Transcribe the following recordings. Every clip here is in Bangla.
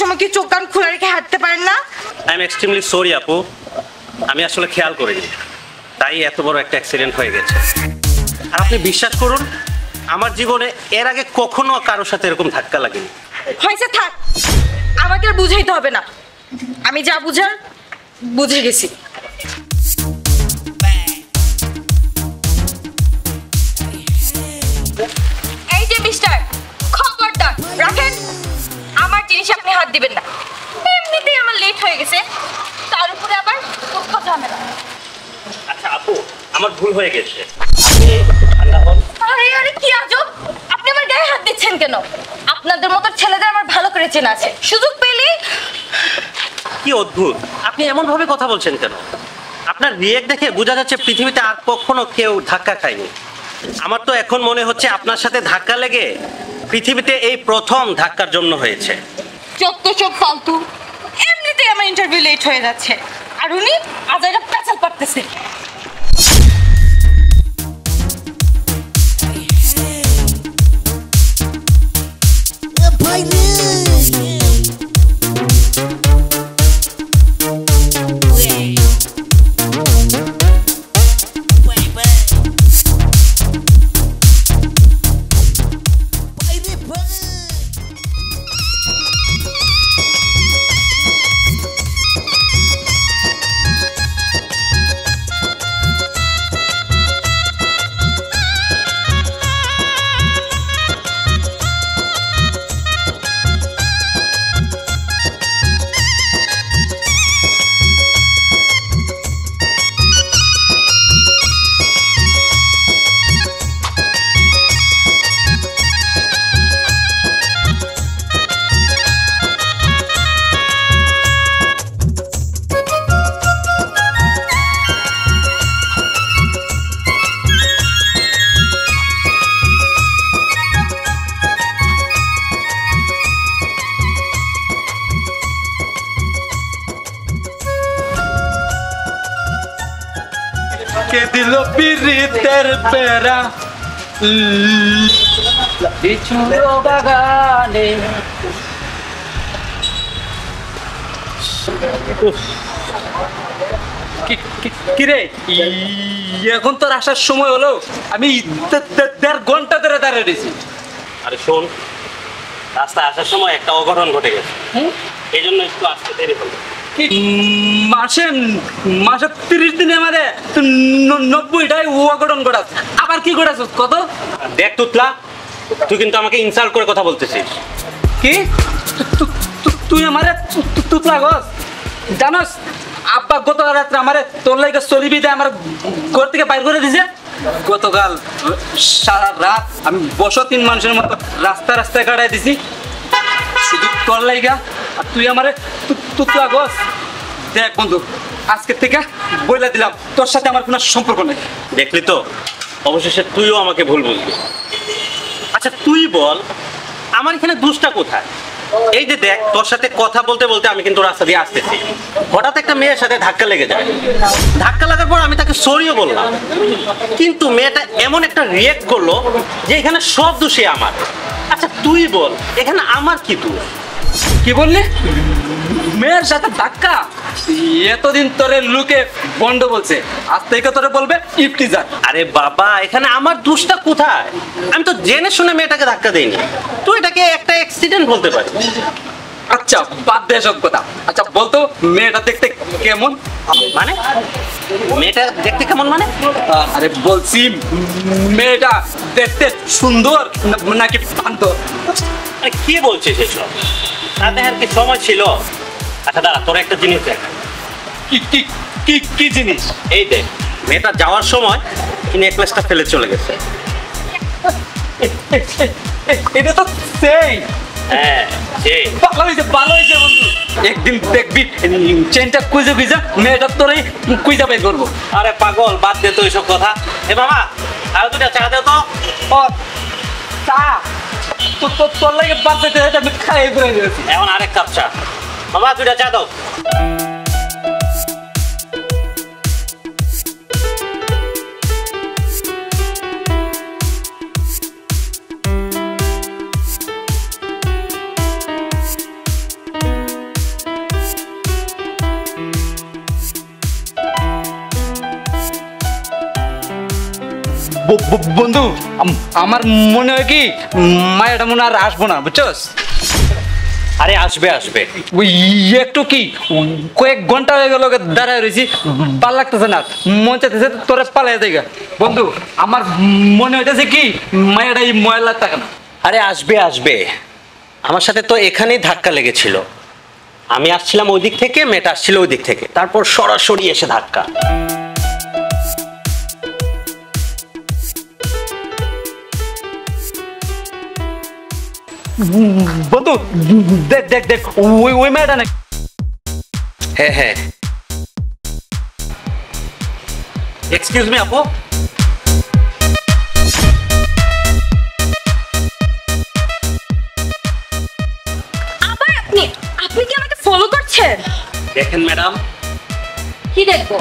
সময় কি চোখ কান খুলে রেখে হাঁটতে পারেন না? আই এম এক্সট্রিমলি সরি আপু, আমি আসলে খেয়াল করিনি, তাই এত বড় একটা অ্যাক্সিডেন্ট হয়ে গেছে। আর আপনি বিশ্বাস করুন, আমার জীবনে এর আগে কখনো কারোর সাথে এরকম ধাক্কা লাগেনি। হয়েছে, থাক, আমাকে আর বুঝাইতে হবে না, আমি যা বুঝার বুঝে গেছি। এই যে মিস্টার, খবরদার রাখেন, আমার জিনিসে আপনি হাত দিবেন না। এমনিতেই আমার লেট হয়ে গেছে, তার উপরে আবার দুঃখ ঝামেলা। আচ্ছা আপু, আমার ভুল হয়ে গেছে, আপনি ঠান্ডা হন। আরে আরে কি আজব, আপনি আমার গায়ে হাত দিচ্ছেন কেন? আপনাদের মতো ছেলেদের আমার ভালো করে চেনা আছে, সুযোগ পেলেই। কি অদ্ভুত, আপনি এমন ভাবে কথা বলছেন কেন? আপনার রিয়েক্ট দেখে বোঝা যাচ্ছে পৃথিবীতে আর কখনো কেউ ধাক্কা খায়নি। আমার তো এখন মনে হচ্ছে আপনার সাথে ধাক্কা লেগে পৃথিবীতে এই প্রথম ধাক্কার জন্য হয়েছে। যত সব ফালতু, এমনিতেই আমার ইন্টারভিউ লেট হয়ে যাচ্ছে, আর উনি আজ এটা পেঁচাল পারতেছে। কে দিল পিরিতের বেড়া লিচুর বাগানে। কিরে এখন তোর আসার সময় হলো? আমি 1.5 ঘন্টা ধরে দাঁড়িয়ে রয়েছি। আরে শোন, রাস্তায় আসার সময় একটা অঘটন ঘটে গেছে, এই জন্য একটু আসতে দেরি হলো। মাসে 30 দিনে আমাদের 90টাই অঘটন ঘটাস, আবার কি ঘটাস কত? দেখ তুতলা, তুই কিন্তু আমাকে ইনসাল্ট করে কথা বলতেছিস। কি তুই আমারে তুতলা গস? জানোস আব্বা গতকাল রাত্রে আমারে তোর লাগে চলিবি দেয় আমার ঘর থেকে বাইর করে দিছে। গতকাল সারা রাত আমি 3 মানুষের মতো রাস্তায় কাটাই দিছি শুধু তোর লাইগা, আর তুই আমারে তুতলা গস? দেখ বন্ধু, আজকে থেকে বইলা দিলাম তোর সাথে আমার কোনো সম্পর্ক নেই। দেখলি তো, অবশেষে তুইও আমাকে ভুল বুঝলি। আচ্ছা তুই বল, আমার এখানে দোষটা কোথায়? এই যে দেখ, তোর সাথে কথা বলতে বলতে আমি কিন্তু রাস্তা দিয়ে আসতেছি, হঠাৎ একটা মেয়ের সাথে ধাক্কা লেগে যায়। ধাক্কা লাগার পর আমি তাকে সরিও বললাম, কিন্তু মেয়েটা এমন একটা রিয়েক্ট করলো যে এখানে সব দোষই আমার। আচ্ছা তুই বল, এখানে আমার কি দোষ? কি বললি? মেয়ের সাথে ধাক্কা? এতদিন তোরে লুকে বন্ধ বলছে, আজ থেকে তোরে বলবে ইফটিজার। আরে বাবা, এখানে আমার দোষটা কোথায়? আমি তো জেনে শুনে মেয়েটাকে ধাক্কা দেইনি, তুই এটাকে একটা অ্যাক্সিডেন্ট বলতে পারিস। আচ্ছা বাদ দে সব কথা। আচ্ছা বলতো মেয়েটা দেখতে কেমন? মানে মেয়েটা দেখতে কেমন মানে? আরে বলছি মেয়েটা দেখতে সুন্দর নাকি বান্দর? আরে কি বলছিস এসব? তাতে আর কি সময় ছিল? আচ্ছা দাঁড়া, তোর একটা জিনিস দেখ। কি কি কি কি জিনিস? এই দেখ, মেয়েটা যাওয়ার সময় নেকলেসটা ফেলে চলে গেছে। এটা তো সেই। হ্যাঁ সেই। ভালো হয়েছে বন্ধু, একদিন দেখবি চেনটা কুইজে মেয়েটা তোরই কুইজা বের করবো। আরে পাগল, বাদ দে তো এইসব কথা। এ বাবা, আরো 2টা চা দে তো। ও চা? তোর লাগে বাদ দিতে আমি খাই করে দিয়েছি। এখন আরেক কাপ চা। বাবা 2টা চা দাও। বন্ধু আমার মনে হয় কি মায়াটা মনে আর আসবো না, বুঝছস? আরে আসবে আসবে। ওই একটু কি কয়েক ঘন্টা হয়ে গেল দাঁড়ায় রয়েছি, ভাল লাগতেছে না, মন চাইতেছে তোরা পালাই দেখা। বন্ধু আমার মনে হইতেছে কি মায়াটা এই ময়লার টাকা না। আরে আসবে আসবে, আমার সাথে তো এখানেই ধাক্কা লেগেছিল। আমি আসছিলাম ওই দিক থেকে, মেয়েটা আসছিল ওই দিক থেকে, তারপর সরাসরি এসে ধাক্কা। বন্ধু দেখ দেখ দেখ, ওই ওই মেয়েটা না? হ্যাঁ হ্যাঁ। এক্সকিউজ মি আপু। আবার আপনি আপনি কি আমাকে ফলো করছেন? দেখেন ম্যাডাম, কি দেখবো?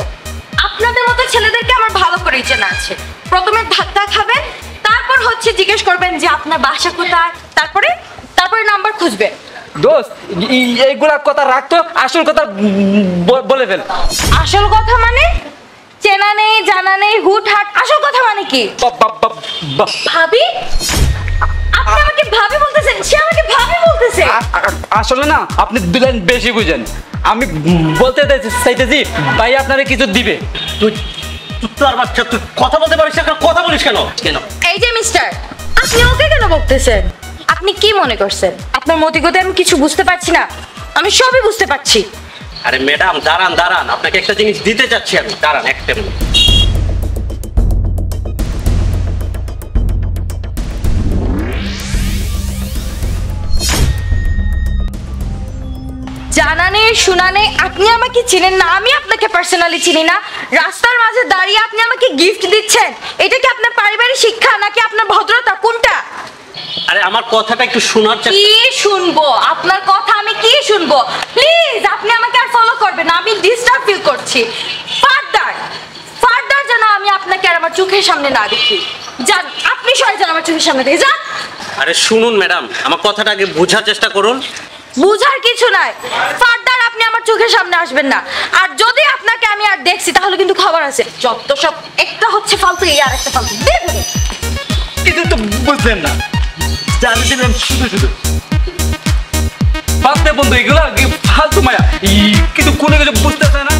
আপনাদের মতো ছেলেদেরকে আমার ভালো করেই চেনা আছে। প্রথমে ধাক্কা খাবেন, তারপর হচ্ছে জিজ্ঞেস করবেন যে আপনার বাসা কোথায়, তারপরে তারপরে নাম্বার খুঁজবেন। দোস্ত এইগুলা কথা রাখতো, আসল কথা বলে ফেল। আসল কথা মানে? চেনা নেই জানা নেই হুট হাট, আসল কথা মানে কি? ভাবি? আপনি আমাকে ভাবি বলতেছেন? সে আমাকে ভাবি বলতেছে? আসলে না আপনি দুলেন বেশি বুঝেন। আমি বলতে চাইতেছি ভাই আপনারে কিছু দিবে। তুই তুই আর বাচ্চা, তুই কথা বলতে পারিস না, কথা বলিস কেন কেন? এই যে মিস্টার, আপনি ওকে কেন বলতেছেন? আপনি কি মনে করছেন আপনার মতিগতি আমি কিছু বুঝতে পারছি না? আমি সবই বুঝতে পারছি। আরে ম্যাডাম দাঁড়ান দাঁড়ান, আপনাকে একটা জিনিস দিতে চাচ্ছি আমি, দাঁড়ান একটা মিনিট। জানা নেই শোনা নেই, আপনি আমাকে চিনেন না, আমি আপনাকে পার্সোনালি চিনি না। রাস্তার মাঝে দাঁড়িয়ে আপনি আমাকে গিফট দিচ্ছেন, এটা কি আপনার পারিবারিক শিক্ষা নাকি আপনার ভদ্রতা, কোনটা? আরে আমার কথাটা একটু শোনার চেষ্টা। কি শুনবো আপনার কথা? আমি কি শুনবো? প্লিজ আপনি আমাকে আর ফলো করবেন না, আমি ডিস্টার্ব ফিল করছি। ফার্দার ফার্দার যেন আমি আপনাকে আর আমার চোখের সামনে না দেখি। যান আপনি সবাই যান আমার চোখের সামনে থেকে যান। আরে শুনুন ম্যাডাম, আমার কথাটা আগে বোঝার চেষ্টা করুন। বুঝার কিছু নাই, ফার্দার আপনি আমার চোখের সামনে আসবেন না। আর যদি আপনাকে আমি আর দেখছি তাহলে কিন্তু খবর আছে। যত সব একটা হচ্ছে ফালতু, এই আর একটা ফালতু। কিছু তো বুঝলেন না, জানি দিলাম শুধু শুধু বাদে বন্ধু, এগুলো ফালতু মায়া, কিন্তু কোনো কিছু বুঝতে চায় না।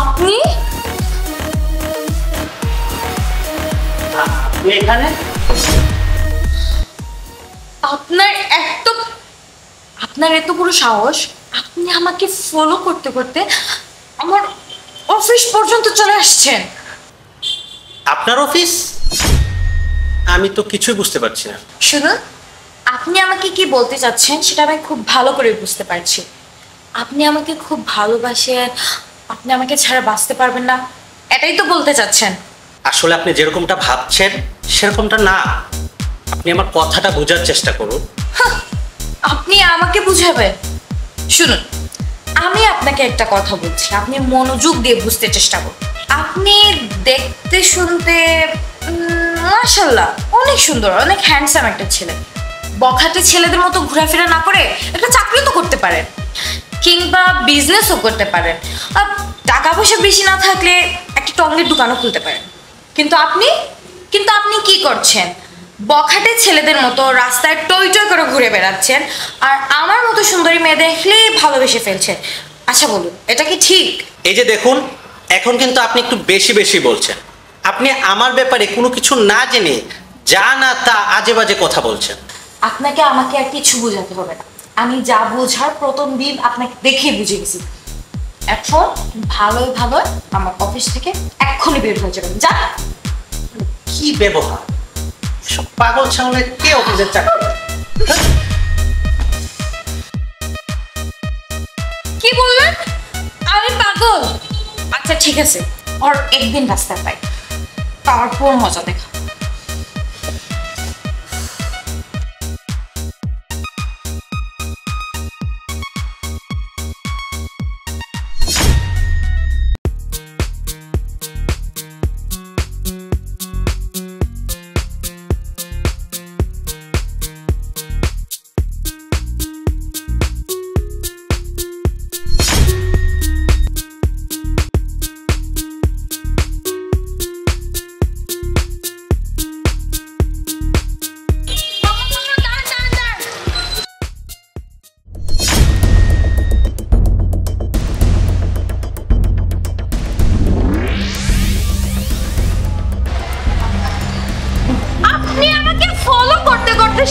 আপনি এখানে আপনার এত বড় সাহস, আপনি আমাকে ফলো করতে করতে আমার অফিস পর্যন্ত চলে আসছেন। আপনার অফিস? আমি তো কিছুই বুঝতে পারছি না। শুনুন, আপনি আমাকে কি বলতে চাচ্ছেন সেটা আমি খুব ভালো করে বুঝতে পারছি। আপনি আমাকে খুব ভালোবাসেন, আপনি আমাকে ছাড়া বাঁচতে পারবেন না, এটাই তো বলতে চাচ্ছেন। আসলে আপনি যেরকমটা ভাবছেন সেরকমটা না। আপনি আমার কথাটা বোঝার চেষ্টা করুন। আপনি আমাকে বুঝাবেন? শুনুন, আমি আপনাকে একটা কথা বলছি, আপনি মনোযোগ দিয়ে বুঝতে চেষ্টা করুন। আপনি দেখতে শুনতে মাশাআল্লাহ অনেক সুন্দর, অনেক হ্যান্ডসাম একটা ছেলে। বখাটে ছেলেদের মতো ঘোরাফেরা না করে একটা চাকরি তো করতে পারেন, কিংবা বিজনেসও করতে পারেন। আর টাকা পয়সা বেশি না থাকলে একটা টঙ্গের দোকানও খুলতে পারেন। কিন্তু আপনি কি করছেন? বখাটে ছেলেদের মতো রাস্তায় টই টই করে ঘুরে বেড়াচ্ছেন, আর আমার মতো সুন্দরী মেয়ে দেখলেই ভালোবেসে ফেলছেন। আচ্ছা বলুন, এটা কি ঠিক? এই যে দেখুন, এখন কিন্তু আপনি একটু বেশি বেশি বলছেন। আপনি আমার ব্যাপারে কোনো কিছু না জেনে যা না তা আজে বাজে কথা বলছেন। আপনাকে আমাকে আর কিছু বোঝাতে হবে না, আমি যা বোঝার প্রথম দিন আপনাকে দেখেই বুঝে গেছি। এখন ভালোই ভালোই আমার অফিস থেকে এক্ষুনি বের হয়ে যাবেন, যা। কি ব্যবহার! সব পাগল ছাগলে কে অফিসের চাকরি? কি বললেন? আমি পাগল? আচ্ছা ঠিক আছে, আর একদিন রাস্তা পাই, তারপর মজা দেখা।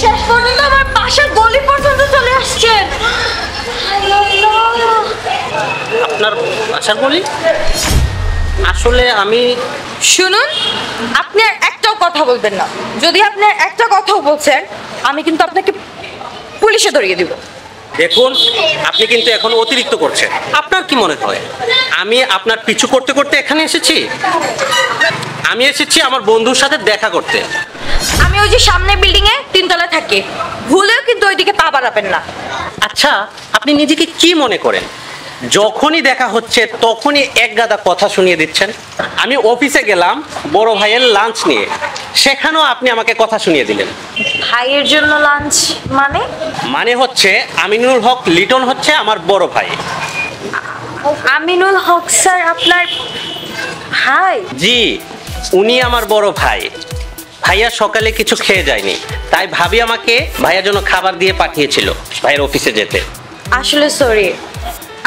শেষ পর্যন্ত আমার বাসার গলি পর্যন্ত চলে আসছেন। আপনার আশার বলি আসলে আমি শুনুন, আপনি আর একটাও কথা বলবেন না। যদি আপনি আর একটা কথাও বলছেন, আমি কিন্তু আপনাকে পুলিশে ধরিয়ে দিব। দেখুন, আপনি কিন্তু এখন অতিরিক্ত করছেন। আপনার কি মনে হয় আমি আপনার পিছু করতে করতে এখানে এসেছি? আমি এসেছি আমার বন্ধুর সাথে দেখা করতে। আমি ওই যে সামনে বিল্ডিং এ 3 তলায় থাকি, ভুলেও কিন্তু ওইদিকে পা বাড়াবেন না। আচ্ছা, আপনি নিজেকে কি মনে করেন? যখনই দেখা হচ্ছে তখনই এক গাদা কথা শুনিয়ে দিচ্ছেন। আমি অফিসে গেলাম বড় ভাইয়ের লাঞ্চ নিয়ে, সেখানেও আপনি আমাকে কথা শুনিয়ে দিলেন। ভাইয়ের জন্য লাঞ্চ মানে? মানে হচ্ছে আমিনুল হক লিটন হচ্ছে আমার বড় ভাই। আমিনুল হক স্যার আপনার ভাই? জি, উনি আমার বড় ভাই। ভাইয়া সকালে কিছু খেয়ে যায়নি, তাই ভাবি আমাকে ভাইয়ার জন্য খাবার দিয়ে পাঠিয়েছিল ভাইয়ের অফিসে যেতে। আসলে সরি,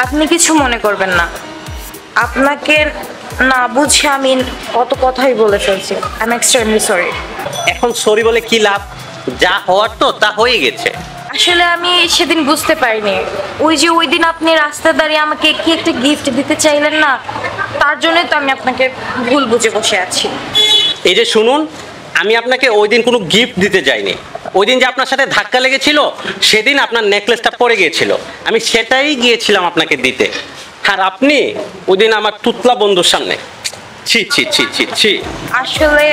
আপনি কিছু মনে করবেন না। আপনাকে না বুঝে আমি কত কথাই বলে ফেলছি। I am extremely sorry. এখন সরি বলে কি লাভ? যা হওয়ার তো তা হয়ে গেছে। আসলে আমি সেদিন বুঝতে পারিনি, ওই দিন আপনি রাস্তায় দাঁড়িয়ে আমাকে কি একটা গিফট দিতে চাইলেন না, তার জন্যই তো আমি আপনাকে ভুল বুঝে বসে আছি। এই যে শুনুন, আমি আপনাকে ওই দিন কোনো গিফট দিতে যাইনি। ওই দিন যে আপনার সাথে ধাক্কা লেগেছিল, সেদিন আপনার নেকলেসটা পড়ে গিয়েছিল, আমি সেটাই গিয়েছিলাম আপনাকে দিতে। আর আপনি ওই দিন আমার তুতলা বন্ধুর সামনে, ছি ছি ছি ছি ছি। আসলে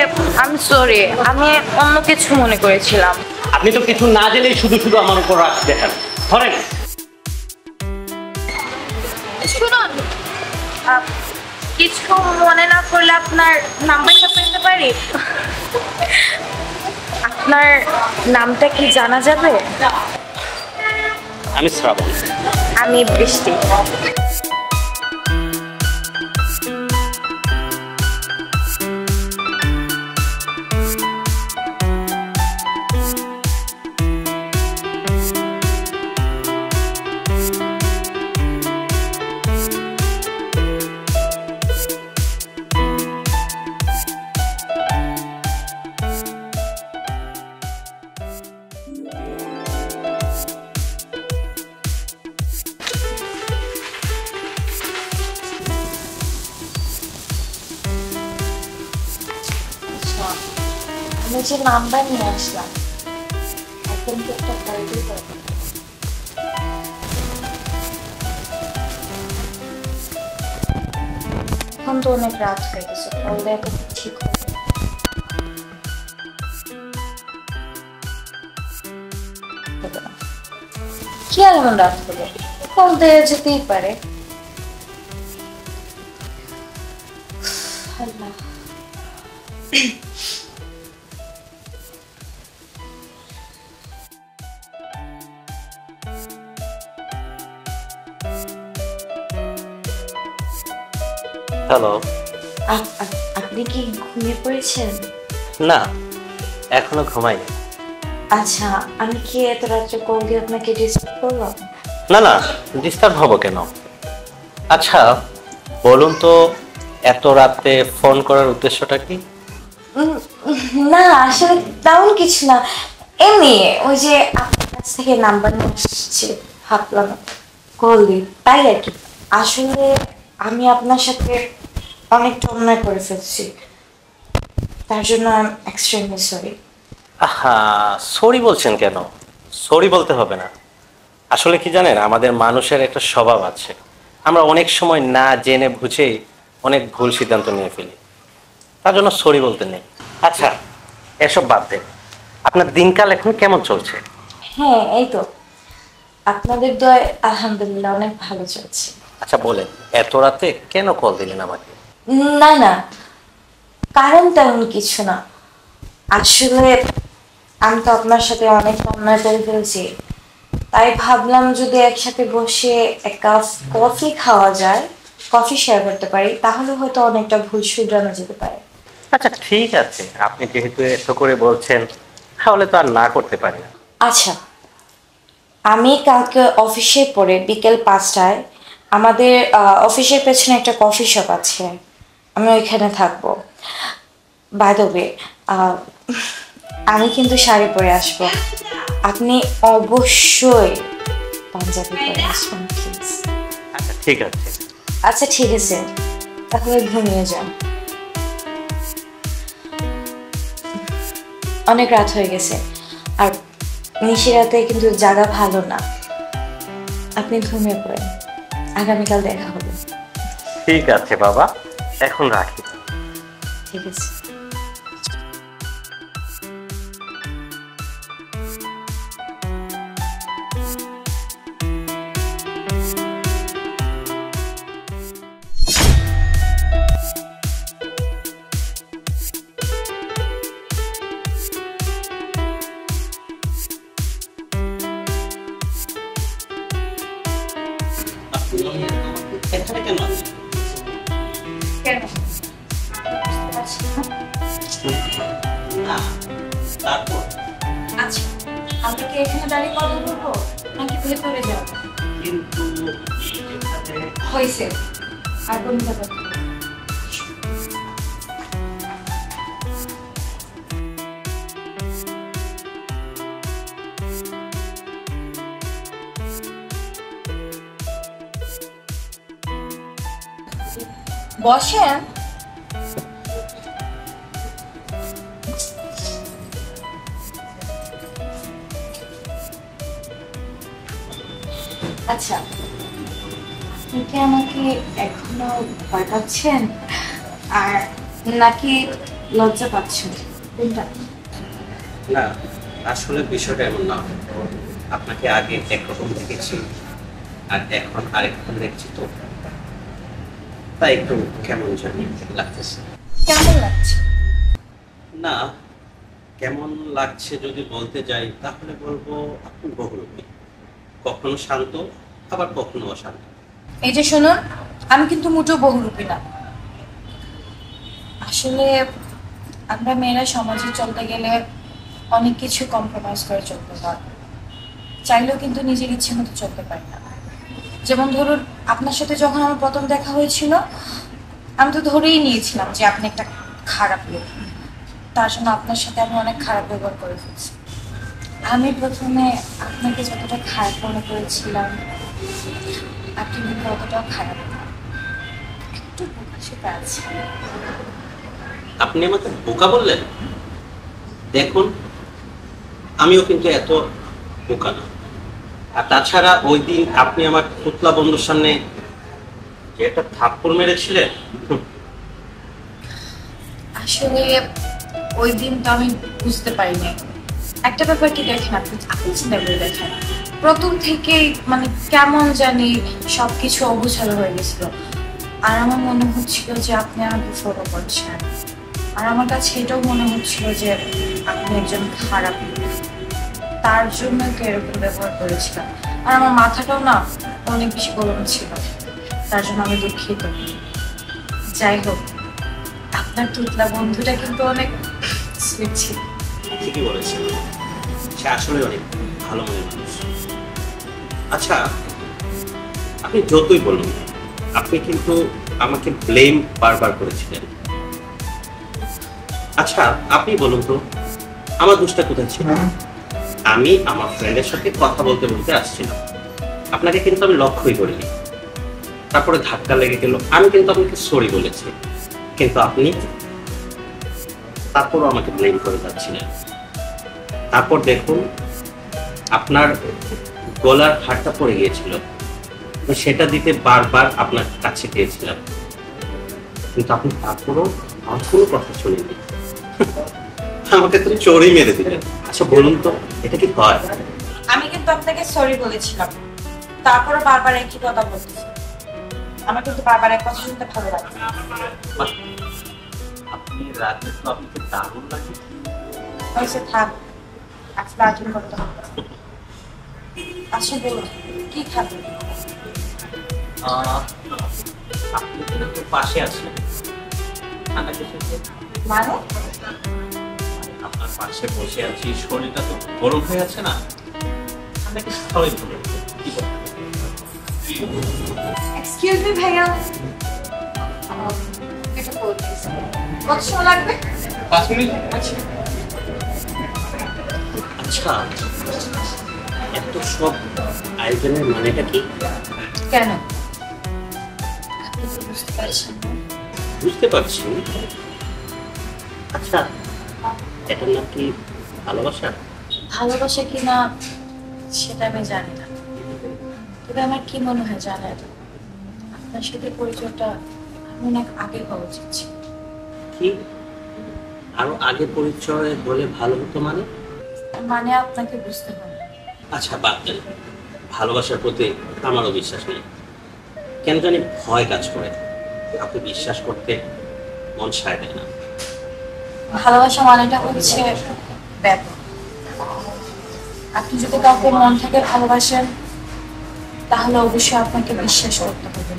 আমি সরি, আমি অন্য কিছু মনে করেছিলাম। আপনি তো কিছু না জেনেই শুধু শুধু আমার উপর রাগ দেখান। ধরেন, শুনুন, কিছু মনে না করলে আপনার নাম্বারটা পেতে পারি? আপনার নামটা কি জানা যাবে? আমি শ্রাবণ। আমি বৃষ্টি। আমি যে নাম্বার নিয়ে আসলাম, এখন কি একটা পার্টি করবো? এখন তো অনেক রাত হয়ে গেছে, কল দেওয়া ঠিক হবে। কি আর এমন রাত হবে, কল দেওয়া যেতেই পারে। আল্লাহ, হ্যালো। আপনি কি ঘুমিয়ে পড়েছেন? না, এখনো ঘুমাইনি। আচ্ছা, আমি কি এত রাত্রে কল দিয়ে আপনাকে ডিস্টার্ব করলাম? না না, ডিস্টার্ব হবো কেন? আচ্ছা বলুন তো, এত রাতে ফোন করার উদ্দেশ্যটা কি? না, আসলে তেমন কিছু না, এমনি ওই যে আপনার কাছ থেকে নাম্বার নিয়ে আসছে, ভাবলাম কল দিই, তাই আর কি। আসলে আমি আপনার সাথে অনেকটা অন্যায় করে ফেলছি, তার জন্য আই এম এক্সট্রিমলি সরি। আহা, সরি বলছেন কেন? সরি বলতে হবে না। আসলে কি জানেন, আমাদের মানুষের একটা স্বভাব আছে, আমরা অনেক সময় না জেনে বুঝেই অনেক ভুল সিদ্ধান্ত নিয়ে ফেলি, তার জন্য সরি বলতে নেই। আচ্ছা এসব বাদ দেন, আপনার দিনকাল এখন কেমন চলছে? হ্যাঁ, এই তো আপনাদের দয়ায় আলহামদুলিল্লাহ অনেক ভালো চলছে। আচ্ছা বলেন, এত রাতে কেন কল দিলেন আমাকে? না না, কারণ তেমন কিছু না। আসলে আমি তো আপনার সাথে অনেক অন্যায় করে ফেলছি, তাই ভাবলাম যদি একসাথে বসে এক কাপ কফি খাওয়া যায়, কফি শেয়ার করতে পারি, তাহলে হয়তো অনেকটা ভুল শুধরানো যেতে পারে। আচ্ছা ঠিক আছে, আপনি যেহেতু এত করে বলছেন তাহলে তো আর না করতে পারি না। আচ্ছা, আমি কালকে অফিসে পরে বিকেল 5টায় আমাদের অফিসের পেছনে একটা কফি শপ আছে, আমি ওইখানে থাকবো। বাই দ্য ওয়ে, আমি কিন্তু শাড়ি পরে আসবো। আপনি অবশ্যই পাঞ্জাবি পরে আসবেন প্লিজ। আচ্ছা ঠিক আছে। আচ্ছা ঠিক আছে, তাহলে ঘুমিয়ে যান, অনেক রাত হয়ে গেছে আর নিশিরাতে কিন্তু জায়গা ভালো না, আপনি ঘুমিয়ে পড়েন, আগামীকাল দেখা হবে। ঠিক আছে বাবা, এখন রাখি। ঠিক আছে। এখানে কেন আছেন? না, তারপর আচ্ছা, আমরা কি এখানে দাঁড়িয়ে কথা বলবো নাকি ভেতরে যাব? কিন্তু হয়েছে, আর কোন কথা বলবো? বসেন। আচ্ছা, আপনি কি আমাকে এখনো ভয় পাচ্ছেন আর নাকি লজ্জা পাচ্ছেন, কোনটা? না, আসলে বিষয়টা এমন না। আপনাকে আগে একরকম দেখেছি আর এখন আরেকরকম দেখছি, তো তাই একটু কেমন জানি লাগতেছে। কেমন লাগছে? না, কেমন লাগছে যদি বলতে যাই তাহলে বলবো আপনি বহুরূপী, কখনো শান্ত আবার কখনো অশান্ত। এই যে শুনুন, আমি কিন্তু মোটেও বহুরূপী না। আসলে আমরা মেয়েরা সমাজে চলতে গেলে অনেক কিছু কম্প্রোমাইজ করে চলতে হয়, চাইলেও কিন্তু নিজের ইচ্ছে মতো চলতে পারি না। যেমন ধরুন, আপনার সাথে যখন আমার প্রথম দেখা হয়েছিল, আমি তো ধরেই নিয়েছিলাম যে আপনি একটা খারাপ লোক, তার জন্য আপনার সাথে আমি অনেক খারাপ ব্যবহার করে ফেলছি। আমি প্রথমে আপনাকে যতটা খারাপ মনে করেছিলাম, আপনি কিন্তু অতটাও খারাপ না, একটু বোকাশোকা আছে। আপনি আমাকে বোকা বললেন? দেখুন, আমিও কিন্তু এত বোকা না। আর তাছাড়া ওই দিন আপনি আমার পুতলা বন্ধুর সামনে যে একটা থাপ্পড় মেরেছিলেন, আসলে ওই দিন তো আমি বুঝতে পারিনি। একটা ব্যাপার কি দেখেন, আপনি চিন্তা করে দেখেন, প্রথম থেকেই মানে কেমন জানি সবকিছু অগোছালো হয়ে গেছিল, আর আমার মনে হচ্ছিল যে আপনি আমাকে ফলো করছেন, আর আমার কাছে এটাও মনে হচ্ছিল যে আপনি একজন খারাপ লোক, তার জন্য তো এরকম ব্যবহার করেছিলাম। আর আমার মাথাটাও না অনেক বেশি গরম ছিল, তার জন্য আমি দুঃখিত। যাই হোক, আপনার তুতলা বন্ধুটা কিন্তু অনেক সুইট ছিল। ঠিকই বলেছেন, সে আসলে অনেক ভালো মনের মানুষ। আচ্ছা, আপনি যতই বলুন, আপনি কিন্তু আমাকে ব্লেম বারবার করেছিলেন। আচ্ছা, আপনি বলুন তো, আমার দোষটা কোথায় ছিল? আমি আমার ফ্রেন্ডের সাথে কথা বলতে বলতে আসছিলাম, আপনাকে কিন্তু আমি লক্ষ্যই করিনি। তারপরে ধাক্কা লেগে গেল, আমি কিন্তু আপনাকে সরি বলেছি, কিন্তু আপনি তারপরও আমাকে ব্লেম করে যাচ্ছিলেন। তারপর দেখুন, আপনার গলার হারটা পড়ে গিয়েছিল, তো সেটা দিতে বারবার আপনার কাছে গিয়েছিলাম, কিন্তু আপনি তারপরও আমার কোনো কথা শুনেননি, আমাকে তো চোরই মেরে দিলেন। আচ্ছা বলুন তো, এটা কি হয়? আমি কিন্তু আপনাকে সরি বলেছিলাম, তারপরে বারবার একই কথা বলতেছি। আমার কিন্তু বারবার এক কথা শুনতে ভালো লাগে। আপনি রাতে তো আপনাকে দারুণ লাগে। হয়েছে, থাক, আজকে আর্জন করতে হবে। আচ্ছা বলুন, কি খাবেন? আপনি তো পাশে আছেন, ঠান্ডা কিছু মানে আপনার পাশে বসে আছি, শরীরটা তো গরম হয়ে আছে না, ঠান্ডা কিছু খাওয়াই ভালো। কি বলেন? এক্সকিউজ মি ভাইয়া, এটা বলতেছি কত সময় লাগবে? 5 মিনিট। আচ্ছা, এত সব আয়োজনের মানেটা কি? কেন আপনি তো বুঝতে পারছেন না? বুঝতে পারছি। আচ্ছা, এটার নাম কি ভালোবাসা? ভালোবাসা কিনা সেটা আমি জানি না, তবে আমার কি মনে হয় জানেন, আপনার সাথে পরিচয়টা আমি অনেক আগে হওয়া উচিত ছিল। কি আরো আগে পরিচয় হলে ভালো হতো মানে? মানে আপনাকে বুঝতে হবে। আচ্ছা বাদ দেন, ভালোবাসার প্রতি আমারও বিশ্বাস নেই, কেন জানি ভয় কাজ করে। আপনি বিশ্বাস করতে মন সায় দেয় না। ভালোবাসা মানেটা হচ্ছে ব্যাপক। আপনি যদি কাউকে মন থেকে ভালোবাসেন তাহলে অবশ্যই আপনাকে বিশ্বাস করতে হবে,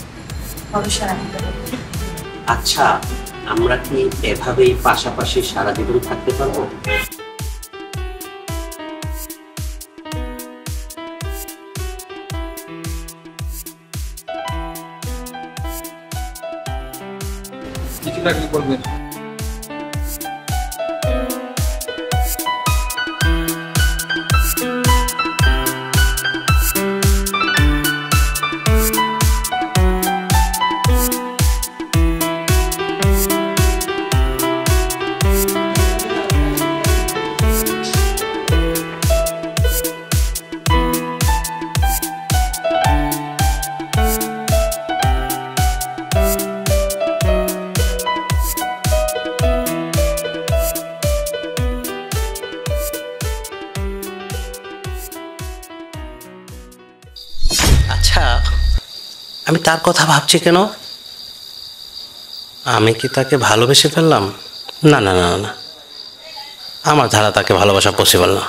ভরসা রাখতে হবে। আচ্ছা, আমরা কি এভাবেই পাশাপাশি সারা জীবন থাকতে পারবো? কিছু লাগলে বলবেন। আচ্ছা, আমি তার কথা ভাবছি কেন? আমি কি তাকে ভালোবেসে ফেললাম? না না না না, আমার ধারা তাকে ভালোবাসা পসিবল না।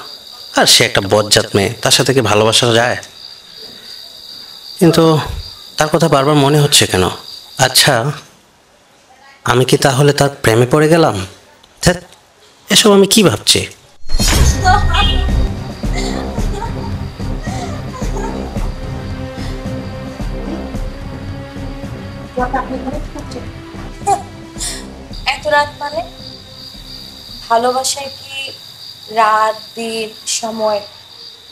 আর সে একটা বজ্জাত মেয়ে, তার সাথে কি ভালোবাসা যায়? কিন্তু তার কথা বারবার মনে হচ্ছে কেন? আচ্ছা, আমি কি তাহলে তার প্রেমে পড়ে গেলাম? ধ্যাৎ, এসব আমি কি ভাবছি? এত রাত মানে? ভালোবাসায় কি রাত দিন সময়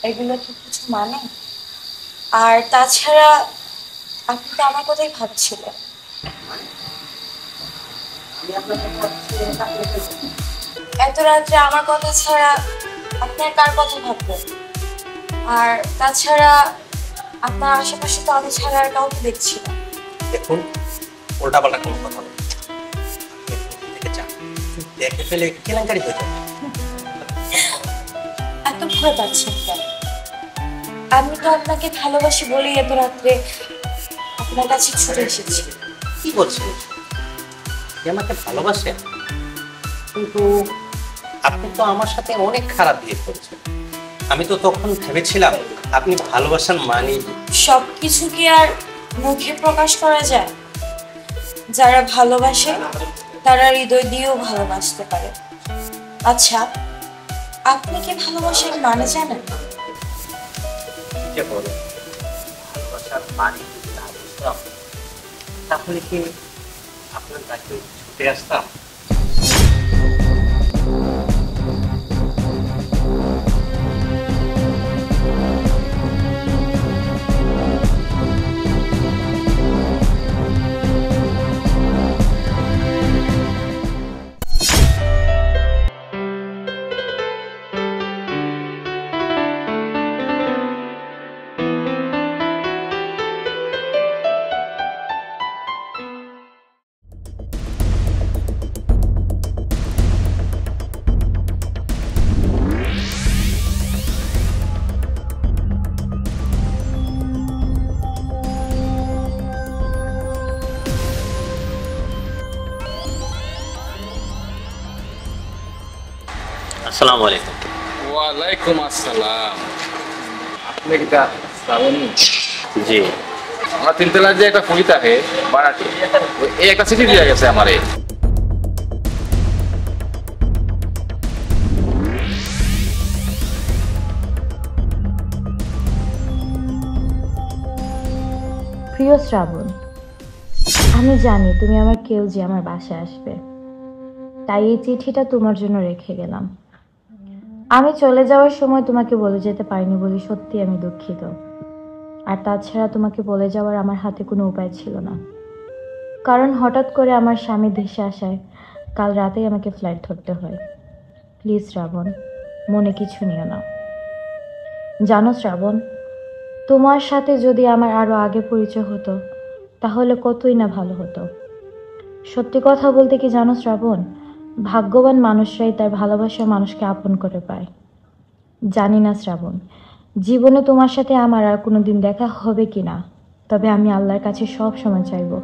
এগুলো কি কিছু মানে? আর তাছাড়া আপনি তো আমার কথাই ভাবছিলেন। এত রাত্রে আমার কথা ছাড়া আপনার কার কথা ভাববেন? আর তাছাড়া আপনার আশেপাশে তো আমি ছাড়া আর কাউকে দেখছি না। দেখুন, উল্টাপাল্টা কোনো কথা বলুন। দেখে ফেলে কেলেঙ্কারি হয়ে যাবে। এত ভয় পাচ্ছেন কেন? আমি তো আপনাকে ভালোবাসি বলেই এত রাত্রে আপনার কাছে ছুটে এসেছি। কি বলছেন? সে আমাকে ভালোবাসে, কিন্তু আপনি তো আমার সাথে অনেক খারাপ বিহেভ করেছেন। আমি তো তখন ভেবেছিলাম আপনি ভালোবাসার মানে। সবকিছু কি আর মুখে প্রকাশ করা যায়? যারা ভালোবাসে তারা হৃদয় দিয়েও ভালোবাসতে পারে। আচ্ছা, আপনি কি ভালোবাসার মানে জানেন? ভালোবাসার মানে যদি না বুঝতাম তাহলে কি আপনার কাছে ছুটে আসতাম? আসসালামু আলাইকুম। ওয়ালাইকুম আসসালাম। আপনি কি তা শ্রাবণী? জি। আমার তিনতলার যে একটা ফুলি থাকে বাড়াটি, এই একটা চিঠি দিয়ে গেছে আমারে। প্রিয় শ্রাবণ, আমি জানি তুমি আমার কেউ যে আমার বাসায় আসবে, তাই এই চিঠিটা তোমার জন্য রেখে গেলাম। আমি চলে যাওয়ার সময় তোমাকে বলে যেতে পারিনি বলে সত্যি আমি দুঃখিত। আর তাছাড়া তোমাকে বলে যাওয়ার আমার হাতে কোনো উপায় ছিল না, কারণ হঠাৎ করে আমার স্বামী দেশে আসায় কাল রাতেই আমাকে ফ্লাইট ধরতে হয়। প্লিজ শ্রাবণ, মনে কিছু নিও না। জানো শ্রাবণ, তোমার সাথে যদি আমার আরও আগে পরিচয় হতো তাহলে কতই না ভালো হতো। সত্যি কথা বলতে কি জানো শ্রাবণ, ভাগ্যবান মানুষরাই তার ভালোবাসার মানুষকে আপন করে পায়। জানি না শ্রাবণ, জীবনে তোমার সাথে আমার আর কোনো দিন দেখা হবে কি না, তবে আমি আল্লাহর কাছে সব সময় চাইবো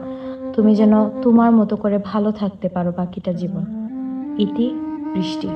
তুমি যেন তোমার মতো করে ভালো থাকতে পারো বাকিটা জীবন। ইতি, বৃষ্টি।